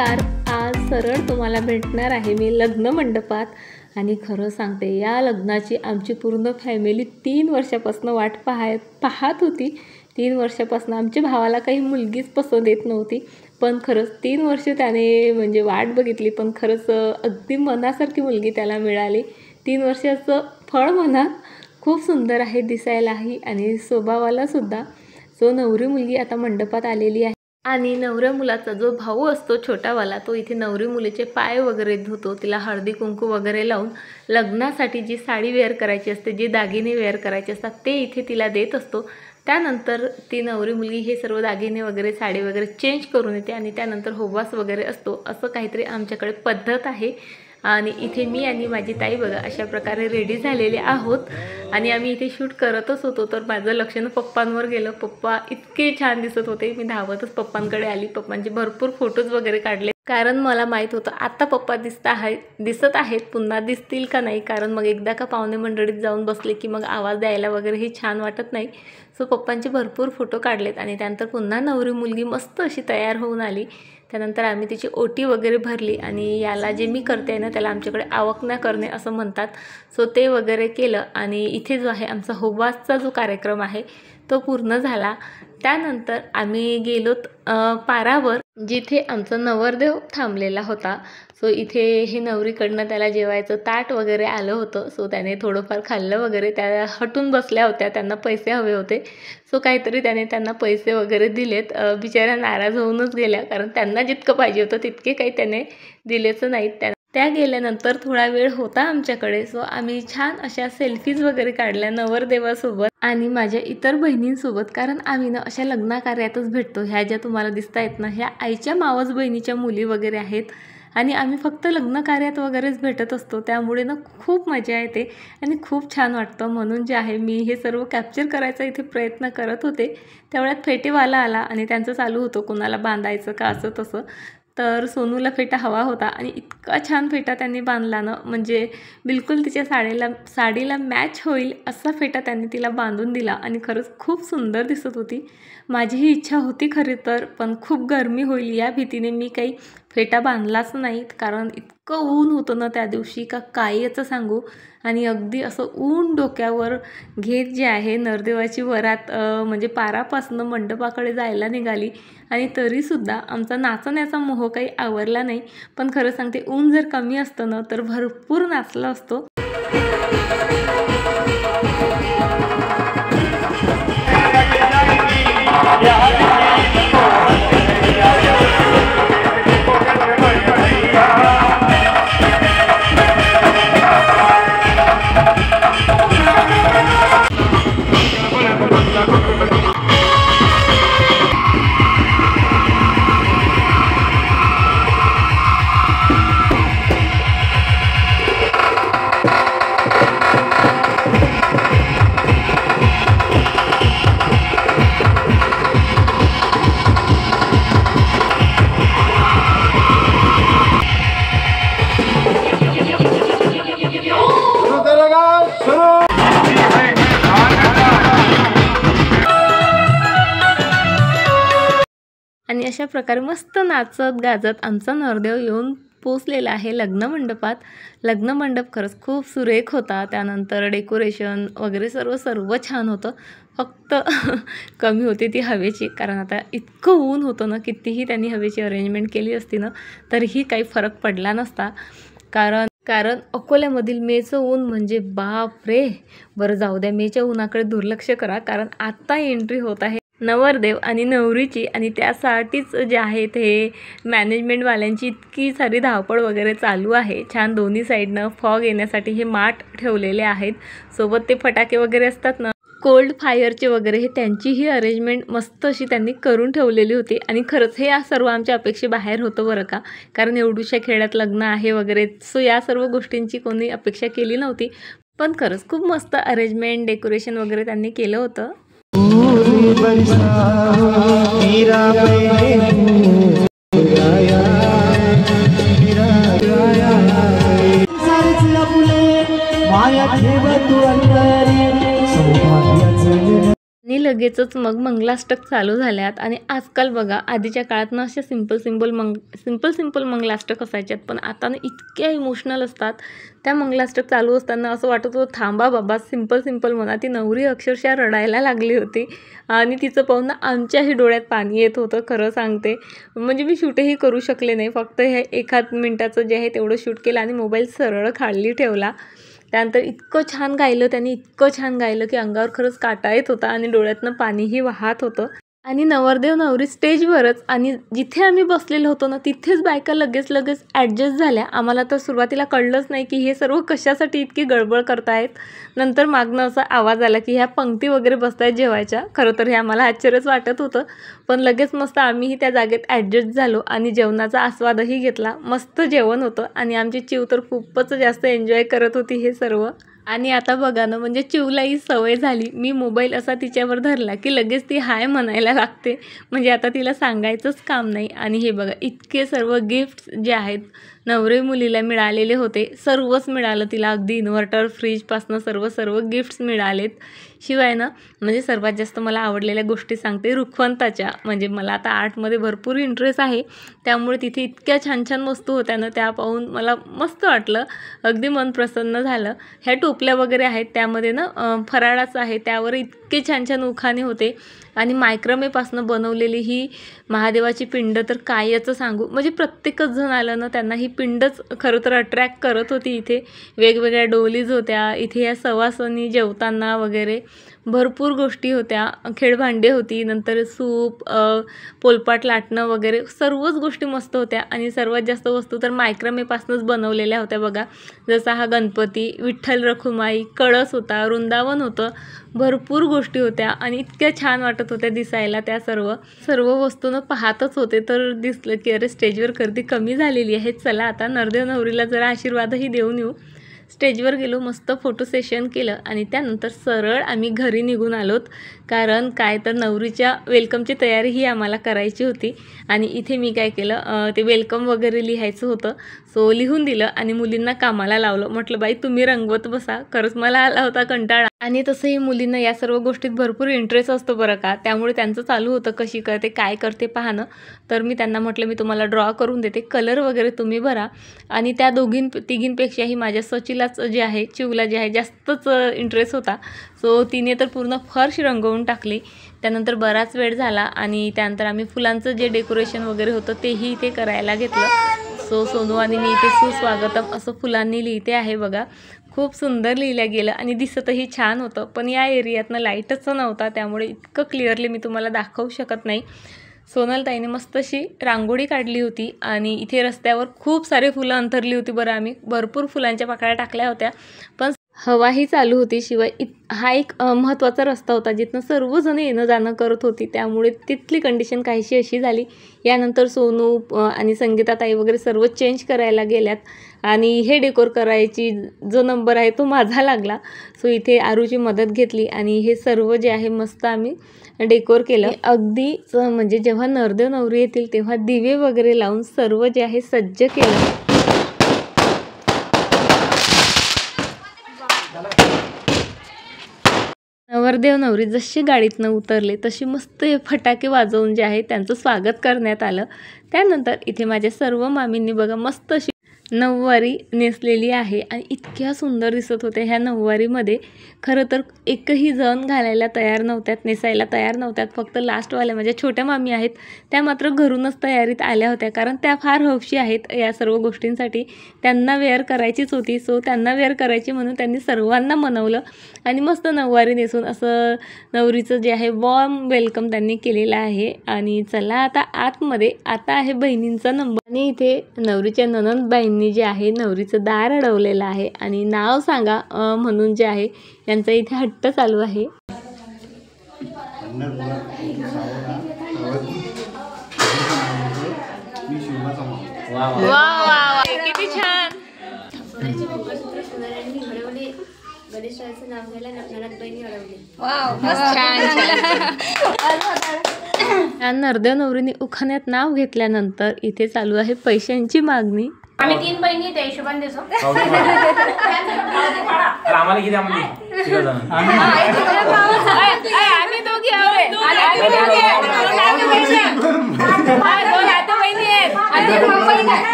नमस्कार. आज सरळ तुम्हाला भेटणार आहे मी लग्न मंडपात. आणि खरं सांगते, या लग्नाची आमची पूर्ण फॅमिली 3 वर्षापासून वाट पाहत होती. 3 वर्षापासून आमच्या भावाला काही मुलगीच पसंत येत नव्हती, पण खरंच 3 वर्ष त्याने म्हणजे वाट बघितली, पण खरंच अगदी मनासारखी मुलगी त्याला मिळाली. 3 वर्षाचं फळ म्हणा. खूप सुंदर आहे दिसायलाही आणि स्वभावाला सुद्धा. सो नवरी मुलगी आता मंडपात आलेली आहे आणि नवऱ्या मुलाचा जो भाऊ असतो छोटावाला, तो इथे नवरी मुलीचे पाय वगैरे धुतो, तिला हळदी कुंकू वगैरे लावून लग्नासाठी जी साडी वेअर करायची असते, जे दागिने वेअर करायचे असतात ते इथे तिला देत असतो. त्यानंतर ती नवरी मुलगी हे सर्व दागिने वगैरे साडी वगैरे चेंज करून येते आणि त्यानंतर होवास वगैरे असतो. असं काहीतरी आमच्याकडे पद्धत आहे. आणि इथे मी आणि माझी ताई बघा अशा प्रकारे रेडी झालेले आहोत आणि आम्ही इथे शूट करतच होतो. तर माझं लक्ष पप्पांवर गेलं. पप्पा इतके छान दिसत होते. मी धावतच पप्पांकडे आली. पप्पांचे भरपूर फोटोज वगैरे काढले, कारण मला माहीत होतं आता पप्पा दिसत आहेत, पुन्हा दिसतील का नाही. कारण मग एकदा का पाहुणे मंडळीत जाऊन बसले की मग आवाज द्यायला वगैरे हे छान वाटत नाही. सो पप्पांचे भरपूर फोटो काढलेत आणि त्यानंतर पुन्हा नवरी मुलगी मस्त अशी तयार होऊन आली. त्यानंतर आम्ही तिची ओटी वगैरे भरली आणि याला जे मी करते ना त्याला आमच्याकडे आवकना करणे असं म्हणतात. सो ते वगैरे केलं आणि इथे जो आहे आमचा होवासचा जो कार्यक्रम आहे तो पूर्ण झाला. त्यानंतर आम्ही गेलोत पारावर, जिथे आमचा नवरदेव थांबलेला होता. सो इथे हे नवरीकडनं त्याला जेवायचं ताट वगैरे आलं होतं. सो त्याने थोडंफार खाल्लं वगैरे. त्या हटून बसल्या होत्या, त्यांना पैसे हवे होते. सो काहीतरी त्यांना पैसे वगैरे दिलेत. बिचाऱ्या नाराज होऊनच गेल्या, कारण त्यांना जितकं पाहिजे होतं तितके काही त्याने दिलेचं नाहीत. त्या गेल्यानंतर थोडा वेळ होता आमच्याकडे. सो आम्ही छान अशा सेल्फीज वगैरे काढल्या नवरदेवासोबत आणि माझ्या इतर बहिणींसोबत, कारण आम्ही ना अशा लग्नाकार्यातच भेटतो. ह्या ज्या तुम्हाला दिसत आहेत ना, ह्या आईच्या मावस बहिणीच्या मुली वगैरे आहेत आणि आम्ही फक्त लग्नकार्यात वगैरेच भेटत असतो. त्यामुळे ना खूप मजा येते आणि खूप छान वाटतं. म्हणून जे आहे मी हे सर्व कॅप्चर करायचा इथे प्रयत्न करत होते. तेवढ्यात फेटेवाला आला आणि त्यांचं चालू होतं कोणाला बांधायचं का असं तसं. तर सोनूला फेटा हवा होता आणि इतका छान फेटा त्यांनी बांधला ना, म्हणजे बिलकुल तिच्या साडीला मॅच होईल असा फेटा त्यांनी तिला बांधून दिला आणि खरंच खूप सुंदर दिसत होती. माझीही इच्छा होती खरी तर, पण खूप गरमी होईल या भीतीने मी काही फेटा बांधलाच नाही. कारण इतकं ऊन होतं ना त्या दिवशी का काय याचं सांगू. आणि अगदी असं ऊन डोक्यावर घेत जे आहे नवरदेवाची वरात म्हणजे पारापासून मंडपाकडे जायला निघाली आणि तरीसुद्धा आमचा नाचण्याचा मोह काही आवरला नाही. पण खरं सांगते, ऊन जर कमी असतं ना तर भरपूर नाचला असतो. आणि अशा प्रकारे मस्त नाचत गाजत आमचा नवरदेव येऊन पोचलेला आहे लग्न मंडपात. लग्न मंडप खरंच खूप सुरेख होता. त्यानंतर डेकोरेशन वगैरे सर्व छान होतं. फक्त कमी होती ती हवेची, कारण आता इतकं ऊन होतं ना, कितीही त्यांनी हवेची अरेंजमेंट केली असती ना तरीही काही फरक पडला नसता. कारण अकोल्यामधील मेचं ऊन म्हणजे बाप रे. बरं जाऊ द्या, मेच्या उन्हाकडे दुर्लक्ष करा, कारण आत्ता एंट्री होत आहे नवरदेव आणि नवरीची आणि त्यासाठीच जे आहे ते मॅनेजमेंटवाल्यांची इतकी सारी धावपळ वगैरे चालू आहे. छान दोन्ही साईडनं फॉग येण्यासाठी हे माठ ठेवलेले आहेत. सोबत ते फटाके वगैरे असतात ना, कोल्ड फायरचे वगैरे, हे त्यांचीही अरेंजमेंट मस्त अशी त्यांनी करून ठेवलेली होती. आणि खरंच हे या सर्व आमच्या अपेक्षेबाहेर होतं बरं का, कारण एवढूशा खेड्यात लग्न आहे वगैरे. सो या सर्व गोष्टींची कोणी अपेक्षा केली नव्हती. पण खरंच खूप मस्त अरेंजमेंट डेकोरेशन वगैरे त्यांनी केलं होतं. लगेचच मग मंगलाष्टक चालू झाल्यात. आणि आजकाल बघा, आधीच्या काळात ना अशा सिंपल मंगलाष्टक असायच्यात, पण आता ना इतक्या इमोशनल असतात. त्या मंगलाष्टक चालू असताना असं वाटत होतं थांबा बाबा, सिंपल म्हणा. ती नवरी अक्षरशः रडायला लागली होती आणि तिचं पाहून ना आमच्याही डोळ्यात पाणी येत होतं, खरं सांगते. म्हणजे मी शूटही करू शकले नाही, फक्त हे 1 मिनिटाचं जे आहे तेवढं शूट केलं आणि मोबाईल सरळ खाली ठेवला. त्यानंतर इतकं छान गायलं त्यांनी, इतकं छान गायलं की अंगावर खरंच काटा येत होता आणि डोळ्यातनं पाणीही वाहत होतं. आणि नवरदेव नवरी स्टेजवरच, आणि जिथे आम्ही बसलेलो होतो ना तिथेच बायका लगेच ॲडजस्ट झाल्या. आम्हाला तर सुरुवातीला कळलंच नाही की हे सर्व कशासाठी इतकी गडबड करतायत. नंतर मागनं असा आवाज आला की ह्या पंक्ती वगैरे बसतायत जेवायच्या. खरं तर हे आम्हाला आश्चर्यच वाटत होतं, पण लगेच मस्त आम्हीही त्या जागेत ॲडजस्ट झालो आणि जेवणाचा आस्वादही घेतला. मस्त जेवण होतं आणि आमची चिव तर खूपच जास्त एन्जॉय करत होती हे सर्व. आणि आता बघा ना, म्हणजे चिवलाही सवय झाली. मी मोबाईल असा तिच्यावर धरला की लगेच ती हाय म्हणायला लागते. म्हणजे आता तिला सांगायचंच काम नाही. आणि हे बघा, इतके सर्व गिफ्ट्स जे आहेत नवरी मुलीला मिळालेले होते, सर्वच मिळालं तिला. अगदी इन्व्हर्टर, फ्रीजपासनं सर्व गिफ्ट्स मिळालेत. शिवाय ना, म्हणजे सर्वात जास्त मला आवडलेल्या गोष्टी सांगते रुखवंताच्या. म्हणजे मला आता आर्टमध्ये भरपूर इंटरेस्ट आहे, त्यामुळे तिथे इतक्या छान वस्तू होत्या ना, त्या पाहून मला मस्त वाटलं, अगदी मन प्रसन्न झालं. ह्या टोपल्या वगैरे आहेत, त्यामध्ये ना फराळाचं आहे, त्यावर इतके छान उखाणे होते. आणि मायक्रमेपासनं बनवलेली ही महादेवाची पिंड तर काय याचं सांगू. म्हणजे प्रत्येकच जण आलं ना, त्यांना ही पिंडच खरं तर अट्रॅक्ट करत होती. इथे वेगवेगळ्या डोलीज होत्या, इथे या सवासनी जेवताना वगैरे भरपूर गोष्टी होत्या. खेळभांडे होती, नंतर सूप, पोलपाट लाटणं वगैरे सर्वच गोष्टी मस्त होत्या. आणि सर्वात जास्त वस्तू तर मायक्रमेपासूनच बनवलेल्या होत्या बघा. जसा हा गणपती, विठ्ठल रखुमाई, कळस होता, वृंदावन होतं, भरपूर गोष्टी होत्या आणि इतक्या छान वाटत होत्या दिसायला. त्या सर्व वस्तूनं पाहतच होते तर दिसलं की अरे, स्टेजवर गर्दी कमी झालेली आहे, चला आता नवरदेव नवरीला जरा आशीर्वादही देऊन येऊ. स्टेजवर गेलो, मस्त फोटो सेशन केलं आणि त्यानंतर सरळ आम्ही घरी निघून आलोत. कारण काय तर नवरीच्या वेलकमची तयारीही आम्हाला करायची होती. आणि इथे मी काय केलं, ते वेलकम वगैरे लिहायचं होतं, सो लिहून दिलं आणि मुलींना कामाला लावलं. म्हटलं बाई, तुम्ही रंगवत बसा. खरंच मला आला होता कंटाळा. आणि तसंही मुलींना या सर्व गोष्टीत भरपूर इंटरेस्ट असतो बरं का, त्यामुळे त्यांचं चालू होतं कशी करते काय करते पाहणं. तर मी त्यांना म्हटलं मी तुम्हाला ड्रॉ करून देते, कलर वगैरे तुम्ही भरा. आणि त्या तिघींपेक्षाही माझ्या सचिलाच जे आहे, चिवला जे आहे जास्तच इंटरेस्ट होता. सो तिने तर पूर्ण फर्श रंगवून टाकली. त्यानंतर बराच वेळ झाला आणि त्यानंतर आम्ही फुलांचं जे डेकोरेशन वगैरे होतं तेही इथे करायला घेतलं. सो सोनू आणि मी इथे सुस्वागतम असं फुलांनी लिहिते आहे बघा. खूप सुंदर लिहिलं गेलं आणि दिसतही छान होतं. पण या एरियातनं लाईटच नव्हता, त्यामुळे इतकं क्लिअरली मी तुम्हाला दाखवू शकत नाही. सोनलताईने मस्त अशी रांगोळी काढली होती आणि इथे रस्त्यावर खूप सारे फुलं अंथरली होती बरं. आम्ही भरपूर फुलांच्या पाकळ्या टाकल्या होत्या, पण हवाही चालू होती. शिवाय हा एक महत्त्वाचा रस्ता होता जिथनं सर्वजण येणं जाणं करत होती, त्यामुळे तिथली कंडिशन काहीशी अशी झाली. यानंतर सोनू आणि संगीताताई वगैरे सर्व चेंज करायला गेल्यात आणि हे डेकोर करायची जो नंबर आहे तो माझा लागला. सो इथे आरूची मदत घेतली आणि हे सर्व जे आहे मस्त आम्ही डेकोर केलं. अगदीच म्हणजे जेव्हा नवरदेव नवरी येतील तेव्हा दिवे वगैरे लावून सर्व जे आहे सज्ज केलं. नवरदेव नवरी जशी गाडीतनं उतरले तशी मस्त हे फटाके वाजवून जे आहे त्यांचं स्वागत करण्यात आलं. त्यानंतर इथे माझ्या सर्व मामींनी बघा मस्त अशी नऊवारी नेसलेली आहे आणि इतक्या सुंदर दिसत होत्या ह्या नऊवारीमध्ये. खरं तर एकही जण घालायला तयार नव्हत्यात, नेसायला तयार नव्हत्यात. फक्त लास्टवाल्या माझ्या छोट्या मामी आहेत, त्या मात्र घरूनच तयारीत आल्या होत्या, कारण त्या फार हौशी आहेत या सर्व गोष्टींसाठी. त्यांना वेअर करायचीच होती, सो त्यांना वेअर करायची म्हणून त्यांनी सर्वांना मनवलं आणि मस्त नऊवारी नेसून असं नवरीचं जे आहे वॉर्म वेलकम त्यांनी केलेलं आहे. आणि चला आता आतमध्ये, आता आहे बहिणींचा नंबर. आणि इथे नवरीच्या ननंदबाईंनी जे आहे नवरीचं दार अडवलेलं आहे आणि नाव सांगा म्हणून जे आहे यांचा इथे हट्ट चालू आहे. किती छान. नवरदेव नवरीने उखाण्यात नाव घेतल्यानंतर इथे चालू आहे पैशांची मागणी. आम्ही 3 बहिणी त्या हिशोबाने देतो. आम्ही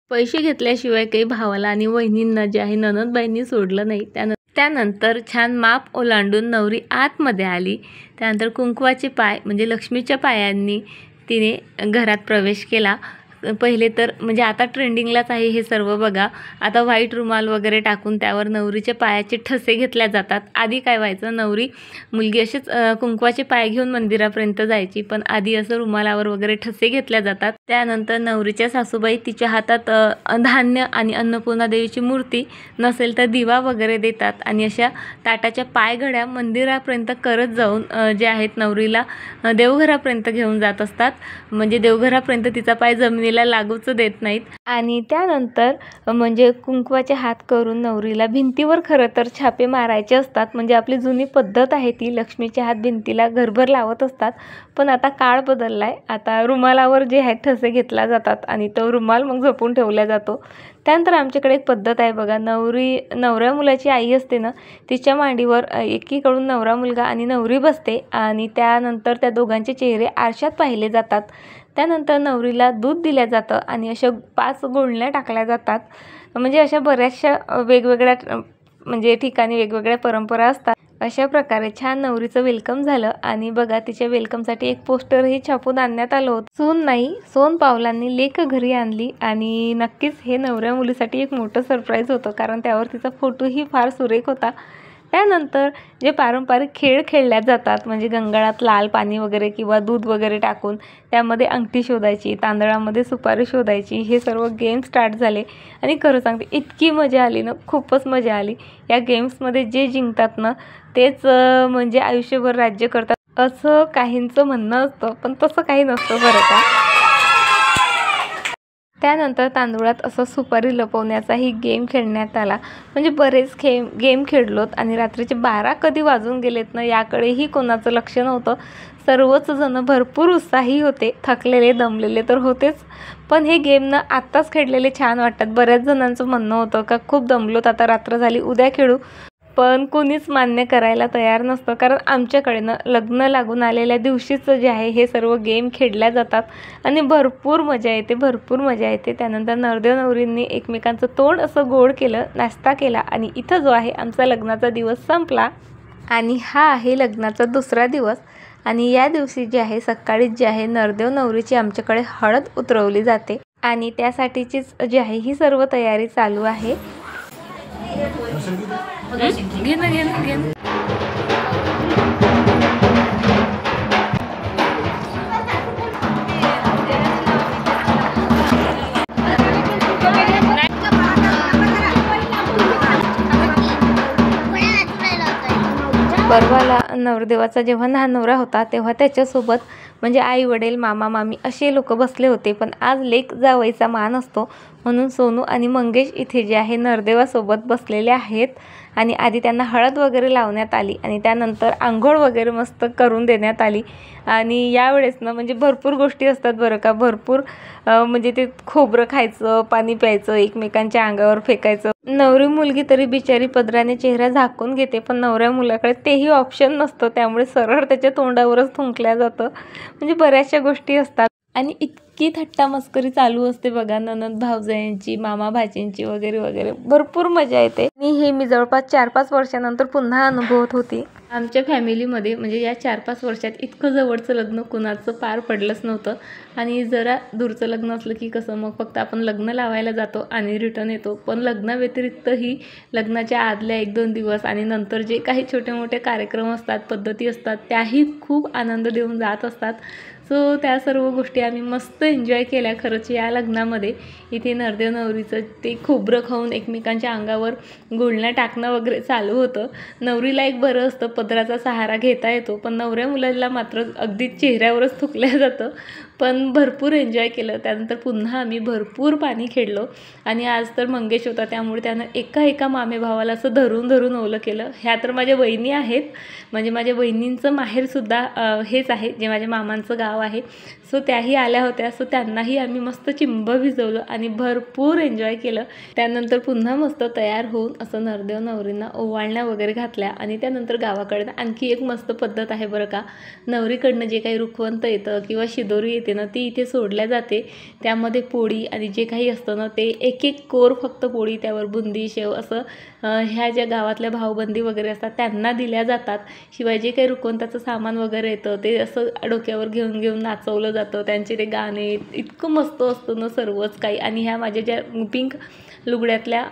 पैसे घेतल्याशिवाय काही भावाला आणि वहिनींना जे आहे ननदबाईंनी सोडलं नाही. त्यानंतर छान माप ओलांडून नवरी आतमध्ये आली. त्यानंतर कुंकवाचे पाय म्हणजे लक्ष्मीच्या पायांनी तिने घरात प्रवेश केला. पहिले तर म्हणजे आता ट्रेंडिंगलाच आहे हे सर्व बघा. आता व्हाईट रुमाल वगैरे टाकून त्यावर नवरीच्या पायाचे ठसे घेतल्या जातात. आधी काय व्हायचं, मुलगी असेच कुंकवाचे पाय घेऊन मंदिरापर्यंत जायची, पण आधी असं रुमालावर वगैरे ठसे घेतल्या जातात. त्यानंतर नवरीच्या सासूबाई तिच्या हातात धान्य आणि अन्नपूर्णा देवीची मूर्ती नसेल तर दिवा वगैरे देतात आणि अशा ताटाच्या पायघड्या मंदिरापर्यंत करत जाऊन जे आहेत नवरीला देवघरापर्यंत घेऊन जात असतात. म्हणजे देवघरापर्यंत तिचा पाय जमिनीला लागूच देत नाहीत. आणि त्यानंतर म्हणजे कुंकवाचे हात करून नवरीला भिंतीवर खरं तर छापे मारायचे असतात. म्हणजे आपली जुनी पद्धत आहे ती, लक्ष्मीचे हात भिंतीला घरभर लावत असतात. पण आता काळ बदललाय, आता रुमालावर जे आहेत ठसे घेतला जातात आणि तो रुमाल मग जपून ठेवला जातो. त्यानंतर आमच्याकडे एक पद्धत आहे बघा, नवऱ्या मुलाची आई असते ना, तिच्या मांडीवर एकीकडून नवरा मुलगा आणि नवरी बसते आणि त्यानंतर त्या दोघांचे चेहरे आरशात पाहिले जातात. त्यानंतर नवरीला दूध दिलं जातं आणि अशा 5 गुळण्या टाकल्या जातात. म्हणजे अशा बऱ्याचशा वेगवेगळ्या म्हणजे ठिकाणी वेगवेगळ्या परंपरा असतात. अशा प्रकारे छान नवरीचं वेलकम झालं आणि बघा तिच्या वेलकमसाठी एक पोस्टरही छापून आणण्यात आलं होतं. सून नाही, सोन पावलांनी लेक घरी आणली. आणि नक्कीच हे नवऱ्या मुलीसाठी एक मोठं सरप्राईज होतं, कारण त्यावर तिचा फोटोही फार सुरेख होता. त्यानंतर जे पारंपरिक खेळ खेळल्या जातात, म्हणजे गंगाळात लाल पाणी वगैरे किंवा दूध वगैरे टाकून त्यामध्ये अंगठी शोधायची, तांदळामध्ये सुपारी शोधायची, हे सर्व गेम स्टार्ट झाले. आणि खरं सांगते इतकी मजा आली ना, खूपच मजा आली. या गेम्समध्ये जे जिंकतात ना तेच म्हणजे आयुष्यभर राज्य करतात असं काहींचं म्हणणं असतं, पण तसं काही नसतं बरं का. त्यानंतर तांदूळात असं सुपारी लपवण्याचाही गेम खेळण्यात आला. म्हणजे बरेच गेम खेळलोत आणि रात्रीचे 12 कधी वाजून गेलेत ना याकडेही कोणाचं लक्ष नव्हतं. सर्वच जण भरपूर उत्साही होते. थकलेले दमलेले तर होतेच, पण हे गेम ना आत्ताच खेळलेले छान वाटतात. बऱ्याच जणांचं म्हणणं होतं का खूप दमलोत, आता रात्र झाली, उद्या खेळू. पण कोणीच मान्य करायला तयार नसतं, कारण आमच्याकडनं लग्न लागून आलेल्या दिवशीच जे आहे हे सर्व गेम खेळल्या जातात आणि भरपूर मजा येते. त्यानंतर नवरदेव नवरींनी एकमेकांचं तोंड असं गोड केलं, नाश्ता केला आणि इथं जो आहे आमचा लग्नाचा दिवस संपला. आणि हा आहे लग्नाचा दुसरा दिवस. आणि या दिवशी जे आहे सकाळीच जे आहे नवरदेव नवरीची आमच्याकडे हळद उतरवली जाते आणि त्यासाठीचीच जी आहे ही सर्व तयारी चालू आहे. घे ना. परवाला नवरदेवाचा जेव्हा लहान नवरा होता तेव्हा त्याच्यासोबत म्हणजे आई वडील मामा मामी असे लोक बसले होते. पण आज लेक जावईचा मान असतो म्हणून सोनू आणि मंगेश इथे जे आहे नवरदेवासोबत बसलेले आहेत. आणि आधी त्यांना हळद वगैरे लावण्यात आली आणि त्यानंतर आंघोळ वगैरे मस्त करून देण्यात आली. आणि यावेळेस ना म्हणजे भरपूर गोष्टी असतात बरं का, भरपूर म्हणजे ते खोबरं खायचं, पाणी प्यायचं, एकमेकांच्या अंगावर फेकायचं. नवरी मुलगी तरी बिचारी पदराने चेहरा झाकून घेते, पण नवऱ्या मुलाकडे तेही ऑप्शन नसतं, त्यामुळे सरळ त्याच्या तोंडावरच थुंकल्या जातं. म्हणजे बऱ्याचशा गोष्टी असतात आणि इतकी थट्टा मस्करी चालू असते बघा, ननद भावजायांची, मामा भाचींची वगैरे वगैरे. भरपूर मजा येते. आणि हे मी जवळपास 4-5 वर्षानंतर पुन्हा अनुभवत होती. आमच्या फॅमिलीमध्ये म्हणजे या 4-5 वर्षात इतकं जवळचं लग्न कुणाचं पार पडलंच नव्हतं. आणि जरा दूरचं लग्न असलं की कसं मग फक्त आपण लग्न लावायला जातो आणि रिटर्न येतो. पण लग्नाव्यतिरिक्तही लग्नाच्या आदल्या 1-2 दिवस आणि नंतर जे काही छोटे मोठे कार्यक्रम असतात, पद्धती असतात, त्याही खूप आनंद देऊन जात असतात. सो त्या सर्व गोष्टी आम्ही मस्त मस्त एन्जॉय केला खरंच या लग्नामध्ये. इथे नवरदेव नवरीचं ते खोबरं खाऊन एकमेकांच्या अंगावर गुळण्या टाकणं वगैरे चालू होतं. नवरीला एक बरं असतं, पदराचा सहारा घेता येतो, पण नवऱ्या मुलाला मात्र अगदी चेहऱ्यावरच थुकलं जातं. पण भरपूर एन्जॉय केलं. त्यानंतर पुन्हा आम्ही भरपूर पाणी खेळलो आणि आज तर मंगेश होता, त्यामुळे त्यानं एका मामे भावाला असं धरून ओलं केलं. ह्या तर माझ्या बहिणी आहेत, म्हणजे माझ्या बहिणींचं माहेरसुद्धा हेच आहे जे माझ्या मामांचं गाव आहे. सो त्याही आल्या होत्या. सो त्यांनाही आम्ही मस्त चिंब भिजवलं आणि भरपूर एन्जॉय केलं. त्यानंतर पुन्हा मस्त तयार होऊन असं नवरदेव नवरींना ओवाळण्या वगैरे घातल्या आणि त्यानंतर गावाकडे आणखी एक मस्त पद्धत आहे बरं का. नवरीकडनं जे काही रुखवंत येतं किंवा शिदोरी येते ना, ती इथे सोडल्या जाते. त्यामध्ये पोळी आणि जे काही असतं ना, ते एक कोर फक्त पोळी, त्यावर बुंदी शेव असं ह्या ज्या गावातल्या भाऊबंदी वगैरे असतात त्यांना दिल्या जातात. शिवाय जे काही रुखवंताचं सामान वगैरे येतं ते असं डोक्यावर घेऊन नाचवलं जातं. त्यांचे ते गाणे इतकं मस्त असतं ना सर्वच काही. आणि ह्या माझ्या ज्या पिंक लुगड्यातल्या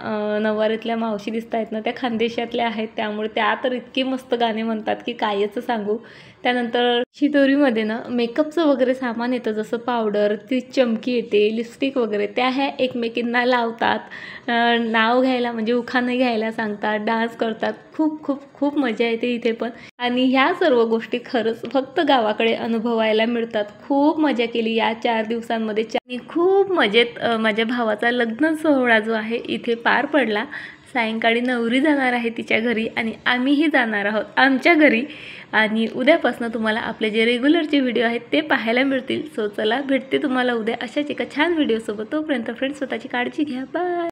नऊवारीतल्या मावशी दिसत आहेत ना, त्या खानदेशातल्या आहेत, त्यामुळे त्या तर इतके मस्त गाणे म्हणतात की कायच सांगू. त्यानंतर शिदोरीमध्ये ना मेकअपचं वगैरे सामान येतं, जसं पावडर, ती चमकी येते, लिपस्टिक वगैरे, त्या ह्या एकमेकींना लावतात. नाव घ्यायला म्हणजे उखाणे घ्यायला सांगतात, डान्स करतात. खूप मजा येते इथे पण. आणि ह्या सर्व गोष्टी खरंच फक्त गावाकडे अनुभवायला मिळतात. खूप मजा केली या 4 दिवसांमध्ये. आणि खूप मजेत माझ्या भावाचा लग्न सोहळा जो आहे इथे पार पडला. सायंकाळी नवरी जाणार आहे तिच्या घरी आणि आम्हीही जाणार आहोत आमच्या घरी. आणि उद्यापासून तुम्हाला आपले जे रेग्युलरचे व्हिडिओ आहेत ते पाहायला मिळतील. सो चला, भेटते तुम्हाला उद्या अशाच एका छान व्हिडिओसोबत. तोपर्यंत फ्रेंड्स, स्वतःची काळजी घ्या. बाय.